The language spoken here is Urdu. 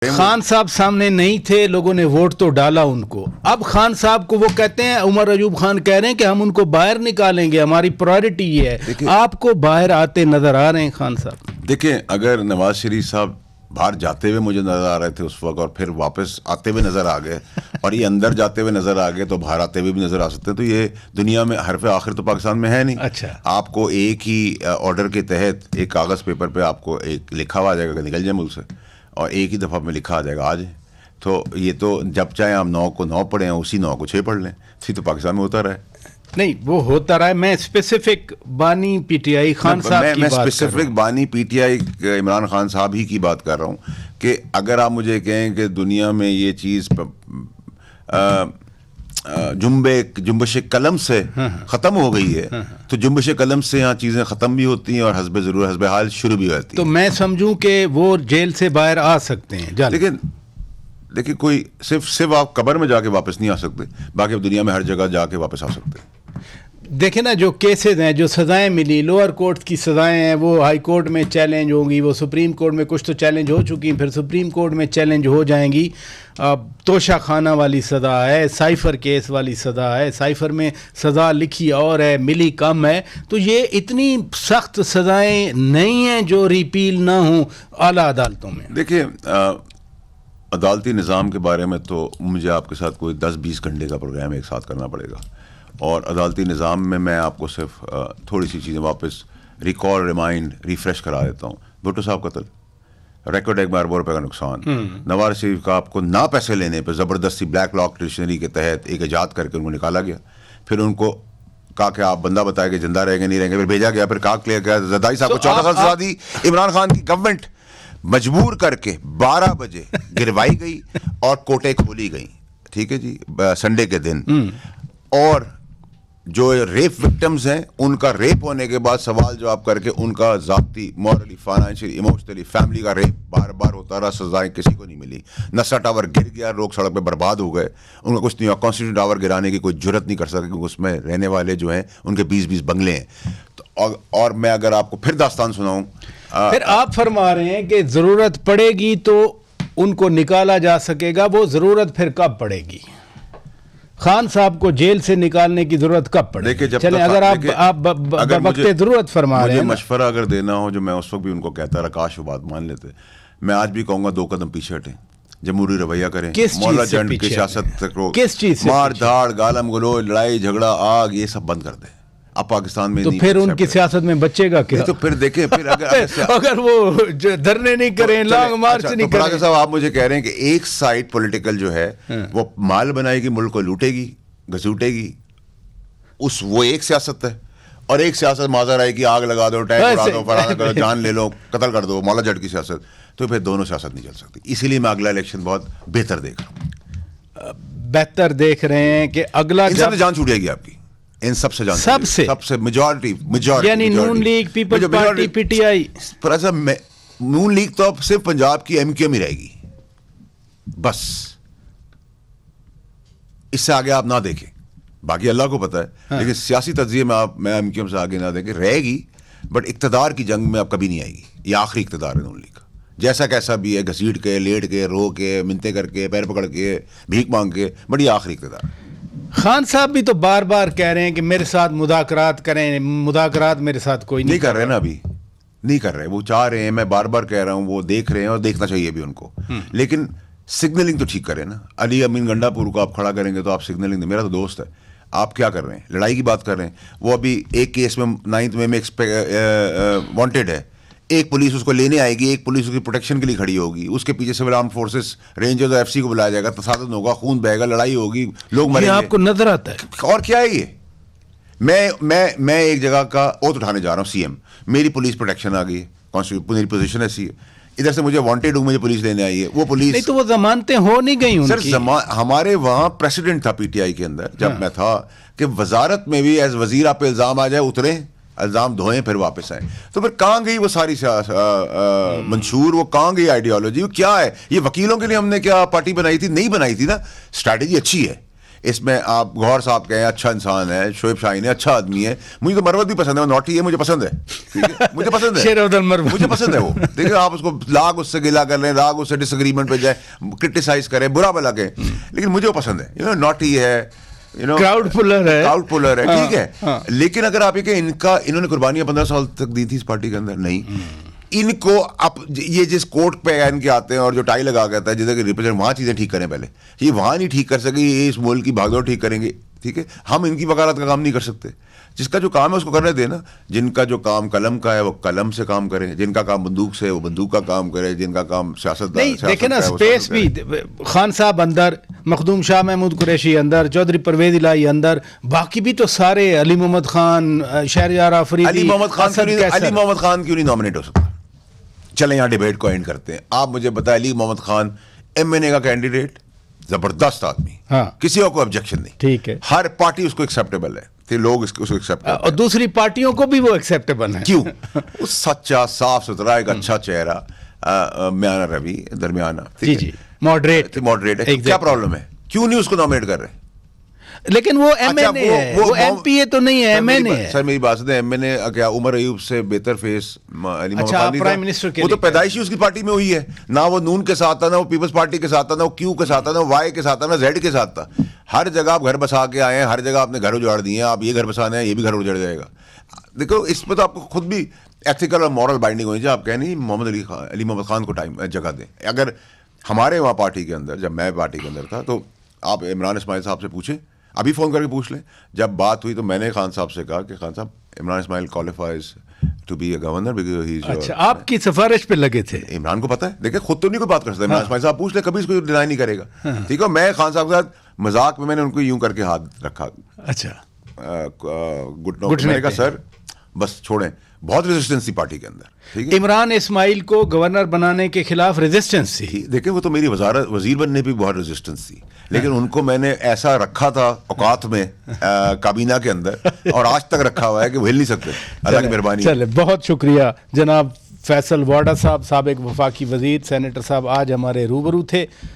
خان صاحب سامنے نہیں تھے, لوگوں نے ووٹ تو ڈالا ان کو. اب خان صاحب کو وہ کہتے ہیں, عمر ایوب خان کہہ رہے ہیں کہ ہم ان کو باہر نکالیں گے, ہماری پرائرٹی یہ ہے. آپ کو باہر آتے نظر آ رہے ہیں خان صاحب؟ دیکھیں, اگر نواز شریف صاحب باہر جاتے ہوئے مجھے نظر آ رہے تھے اس وقت اور پھر واپس آتے ہوئے نظر آ گئے اور یہ اندر جاتے ہوئے نظر آ گئے تو باہر آتے ہوئے بھی نظر آ سکتے ہیں, تو یہ دنیا میں حرف آخر تو پاکستان میں ہے نہیں. اچھا, آپ کو ایک ہی آرڈر کے تحت ایک کاغذ پیپر پہ آپ کو ایک لکھا ہوا آ جائے گا کہ نکل جائے ملک سے, اور ایک ہی دفعہ میں لکھا آ جائے گا آ جائیں. تو یہ تو جب چاہیں آپ 9 کو 9 پڑھیں, اسی 9 کو 6 پڑھ لیں, اسی تو پاکستان میں ہوتا رہا ہے. نہیں وہ ہوتا رہا ہے. میں اسپیسیفک بانی پی ٹی آئی خان صاحب کی بات کر رہا ہوں. میں اسپیسیفک بانی پی ٹی آئی عمران خان صاحب ہی کی بات کر رہا ہوں کہ اگر آپ مجھے کہیں کہ دنیا میں یہ چیز جنبش قلم سے ختم ہو گئی ہے, تو جنبش قلم سے یہاں چیزیں ختم بھی ہوتی ہیں اور حسب ضرور حسب حال شروع بھی ہوتی ہیں. تو میں سمجھوں کہ وہ جیل سے باہر آ سکتے ہیں. لیکن دیکھیں, کوئی صرف آپ قبر میں جا کے واپس نہیں آ سکتے, باقی دنیا میں ہر جگہ جا کے واپس آ سکتے ہیں. دیکھیں نا, جو کیسز ہیں, جو سزائیں ملی, لوور کورٹ کی سزائیں ہیں, وہ ہائی کورٹ میں چیلنج ہوں گی, وہ سپریم کورٹ میں کچھ تو چیلنج ہو چکی ہیں, پھر سپریم کورٹ میں چیلنج ہو جائیں گی. توشہ خانہ والی سزا ہے, سائفر کیس والی سزا ہے, سائفر میں سزا لکھی اور ہے, ملی کم ہے. تو یہ اتنی سخت سزائیں نہیں ہیں جو ریپیل نہ ہوں اعلیٰ عدالتوں میں. دیکھیے, عدالتی نظام کے بارے میں تو مجھے آپ کے ساتھ کوئی 10-20 گھنٹے کا پروگرام ایک ساتھ کرنا پڑے گا, اور عدالتی نظام میں آپ کو صرف تھوڑی سی چیزیں واپس ریکال ریمائنڈ ریفریش کرا دیتا ہوں. بھٹو صاحب قتل, ریکارڈ 1 بار روپے کا نقصان, نواز شریف کا آپ کو نہ پیسے لینے پہ زبردستی بلیک لاک ڈکشنری کے تحت ایک ایجاد کر کے ان کو نکالا گیا, پھر ان کو کہا کہ آپ بندہ بتائے کہ زندہ رہیں گے نہیں رہیں گے, پھر بھیجا گیا, پھر کاک لیا گیا, زرداری صاحب کو 14 سال سزا دی. عمران خان کی گورنمنٹ مجبور کر کے 12 بجے گروائی گئی اور کوٹیں کھولی گئیں, ٹھیک ہے جی, سنڈے کے دن. اور جو ریپ وکٹمز ہیں ان کا ریپ ہونے کے بعد سوال جواب کر کے ان کا ذاتی, مورلی, فائنینشلی, ایموشنلی, فیملی کا ریپ بار بار ہوتا رہا, سزائیں کسی کو نہیں ملی. نسا ٹاور گر گیا, لوگ سڑک پہ برباد ہو گئے, ان کا کچھ نہیں ہوا. کانسٹیٹیوشن ٹاور گرانے کی کوئی جرت نہیں کر سکے کیونکہ اس میں رہنے والے جو ہیں ان کے 20 بنگلے ہیں. اور میں اگر آپ کو پھر داستان سناؤں, پھر آپ فرما رہے ہیں کہ ضرورت پڑے گی تو ان کو نکالا جا سکے گا. وہ ضرورت پھر کب پڑے گی؟ خان صاحب کو جیل سے نکالنے کی ضرورت کب پڑے گی؟ چلیں, اگر آپ بوقت ضرورت فرما رہے ہیں, مجھے مشورہ اگر دینا ہو, جو میں اس وقت بھی ان کو کہتا رہا, کاش وہ بات مان لیتے. میں آج بھی کہوں گا 2 قدم پیچھے ہٹیں, جمہوری رویہ کریں, مولا جنڈ کی سیاست تک رو, مار دھاڑ, گالم گلوچ, لڑائی جھگڑا, آگ, یہ سب بند کر دیں. اب پاکستان میں تو پھر ان کی سیاست میں بچے گا کیا؟ تو پھر دیکھیں, پھر اگر وہ دھرنے نہیں کریں, لانگ مارچ نہیں کریں. صاحب آپ مجھے کہہ رہے ہیں کہ ایک سائڈ پولیٹیکل جو ہے وہ مال بنائے گی, ملک کو لوٹے گی, گھسوٹے گی, وہ ایک سیاست ہے, اور ایک سیاست ماضر آئے گی, آگ لگا دو, ٹینک اڑا دو, فلانا کرو, جان لے لو, قتل کر دو, مولا جٹ کی سیاست. تو پھر دونوں سیاست نہیں چل سکتی. اسی لیے میں اگلا الیکشن بہت بہتر دیکھ رہا ہوں. بہتر دیکھ رہے ہیں کہ اگلا جان چھوٹ جائے گی آپ کی, ان سب سے جان, سب سے میجورٹی, یعنی Noon League, Peoples Party, P T I. Noon League تو اب صرف پنجاب کی ایم کیو ایم ہی رہے گی بس, اس سے آگے آپ نہ دیکھیں, باقی اللہ کو پتہ ہے. لیکن سیاسی تجزیے میں میں ایم کیو ایم سے آگے نہ دیکھیں, رہے گی بٹ اقتدار کی جنگ میں اب کبھی نہیں آئے گی. یہ آخری اقتدار ہے نون لیگ کا, جیسا کیسا بھی ہے, گھسیٹ کے, لیٹ کے, رو کے, منتیں کر کے, پیر پکڑ کے, بھیک مانگ کے, بٹ یہ آخری اقتدار. خان صاحب بھی تو بار بار کہہ رہے ہیں کہ میرے ساتھ مذاکرات کریں, مذاکرات میرے ساتھ کوئی نہیں کر رہے نا, ابھی نہیں کر رہے. وہ چاہ رہے ہیں, میں بار بار کہہ رہا ہوں, وہ دیکھ رہے ہیں اور دیکھنا چاہیے بھی ان کو, لیکن سگنلنگ تو ٹھیک کریں نا. علی امین گنڈا پور کو آپ کھڑا کریں گے تو آپ سگنلنگ دیں, میرا تو دوست ہے, آپ کیا کر رہے ہیں, لڑائی کی بات کر رہے ہیں. وہ ابھی ایک کیس میں 9 مئی میں وانٹیڈ ہے, ایک پولیس اس کو لینے آئے گی, ایک پولیس اس کی پروٹیکشن کے لیے کھڑی ہوگی, اس کے پیچھے سول آرم فورسز, رینجرز اور FC کو بلایا جائے گا, تصادم ہوگا, خون بہے گا, لڑائی ہوگی, لوگ مریں گے. آپ کو نظر آتا ہے اور کیا ہے یہ؟ میں ایک جگہ کا اوت اٹھانے جا رہا ہوں, CM, میری پولیس پروٹیکشن آ گئی ہے, میری پوزیشن ایسی ہے, ادھر سے مجھے وانٹیڈ ہوں, مجھے پولیس لینے آئی ہے. وہ پولیس نہیں تو وہ ضمانتیں ہو نہیں گئی سر. ہمارے وہاں پریسیڈنٹ تھا PTI کے اندر جب میں تھا, کہ وزارت میں بھی ایز وزیر آپ پہ الزام آ جائے, اتریں, الزام دھوئیں, پھر واپس آئیں. تو پھر کہاں گئی وہ ساری منشور, وہ کہاں گئی آئیڈیالوجی, وہ کیا ہے؟ یہ وکیلوں کے لیے ہم نے کیا پارٹی بنائی تھی؟ نہیں بنائی تھی نا. اسٹریٹجی اچھی ہے, اس میں آپ غور صاحب کہیں اچھا انسان ہے, شعیب شاہین ہے اچھا آدمی ہے, مجھے تو مروت بھی پسند ہے, وہ نوٹی ہے, مجھے پسند ہے, ٹھیک ہے, مجھے پسند ہے, شیر عبد المروت مجھے پسند ہے وہ. دیکھیں آپ اس کو لاگ اس سے گلا کر لیں, لاگ اس سے ڈس اگریمنٹ پہ جائیں, کرٹیسائز کریں, برا بلا کہیں, لیکن مجھے وہ پسند ہے. نوٹی ہے, کراؤڈ پولر ہے, ٹھیک ہے. لیکن اگر آپ یہ کہ انہوں نے قربانیاں 15 سال تک دی تھی اس پارٹی کے اندر, نہیں, ان کو اب یہ جس کوٹ پہ ان کے آتے ہیں اور جو ٹائی لگا کے آتا ہے جیسے کہ ریپرزینٹ, وہاں چیزیں ٹھیک کریں پہلے, یہ وہاں نہیں ٹھیک کر سکے, یہ اس ملک کی بھاگ دوڑ ٹھیک کریں گے, ٹھیک ہے. ہم ان کی وکالت کا کام نہیں کر سکتے, جس کا جو کام ہے اس کو کرنے دیں نا. جن کا جو کام قلم کا ہے وہ قلم سے کام کریں, جن کا کام بندوق سے وہ بندوق کا کام کرے, جن کا کام سیاست نہیں. دیکھیں نا اسپیس بھی, خان صاحب اندر, مخدوم شاہ محمود قریشی اندر, چودھری پرویز الہی اندر, باقی بھی تو سارے, علی محمد خان, شہریار آفریدی, علی محمد خان کیوں نہیں نامنیٹ ہو سکتا؟ چلیں یہاں ڈیبیٹ کو اینڈ کرتے ہیں. آپ مجھے بتائیں, علی محمد خان ایم این اے کا کینڈیڈیٹ, زبردست آدمی, کسی اور کو آبجیکشن نہیں, ٹھیک ہے, ہر پارٹی اس کو ایکسیپٹیبل ہے, لوگ اس کو ایکسیپٹ کرتے ہیں, اور دوسری پارٹیوں کو بھی وہ ایکسیپٹیبل ہے. کیوں؟ اس سچا صاف ستھرا ایک اچھا چہرہ, میانہ روی, درمیانہ, جی, ماڈریٹ ہے, کیا پرابلم ہے؟ کیوں نہیں اس کو نامنیٹ کر رہے؟ لیکن وہ ایم این اے ہے, وہ ایم پی اے تو نہیں ہے, ایم این اے ہے. سر میری بات سنیں, ایم این اے کیا عمر ایوب سے بہتر فیس علی محمد خان پرائم منسٹر کے وہ تو پیدائشی اس کی پارٹی میں ہوئی ہے, نہ وہ نون کے ساتھ تھا, نہ وہ پیپلز پارٹی کے ساتھ تھا, نہ وہ کیو کے ساتھ تھا, نہ وائی کے ساتھ تھا, نہ زیڈ کے ساتھ تھا. ہر جگہ آپ گھر بسا کے آئے ہیں, ہر جگہ آپ نے گھر اجاڑ دیے ہیں, آپ یہ گھر بسانے ہیں, یہ بھی گھر اجڑ جائے گا. دیکھو اس میں تو آپ کو خود بھی ایتھیکل اور مورل بائنڈنگ ہونی چاہیے. آپ کہیں نہیں علی محمد خان کو ٹائم جگہ دیں. اگر ہمارے وہاں پارٹی کے اندر, جب میں پارٹی کے اندر تھا, تو آپ عمران اسماعیل صاحب سے پوچھیں, ابھی فون کر کے پوچھ لیں. جب بات ہوئی تو میں نے خان صاحب سے کہا کہ خان صاحب, Imran Ismail qualifies to be a governor because he is. اچھا, آپ کی سفارش پہ لگے تھے. عمران کو پتا ہے, دیکھیں خود تو نہیں کوئی بات کر سکتا, عمران اسماعیل صاحب پوچھ لیں, کبھی اس کو ڈینائی نہیں کرے گا, ٹھیک ہے. میں خان صاحب کے ساتھ مذاق میں نے ان کو یوں کر کے ہاتھ رکھا, اچھا, گھٹنوں پہ, میں نے کہا سر بس چھوڑیں, بہت ریزسٹنس تھی پارٹی کے اندر, ٹھیک ہے. عمران اسماعیل کو گورنر بنانے کے خلاف ریزسٹنس تھی. دیکھیں وہ تو میری وزیر بننے پہ بہت ریزسٹنس تھی, لیکن ان کو میں نے ایسا رکھا تھا اوقات میں کابینہ کے اندر, اور آج تک رکھا ہوا ہے کہ وہ ہل نہیں سکتے, اللہ کی مہربانی. چلے, بہت شکریہ جناب فیصل واڈا صاحب, سابق وفاقی وزیر, سینیٹر صاحب آج ہمارے روبرو تھے.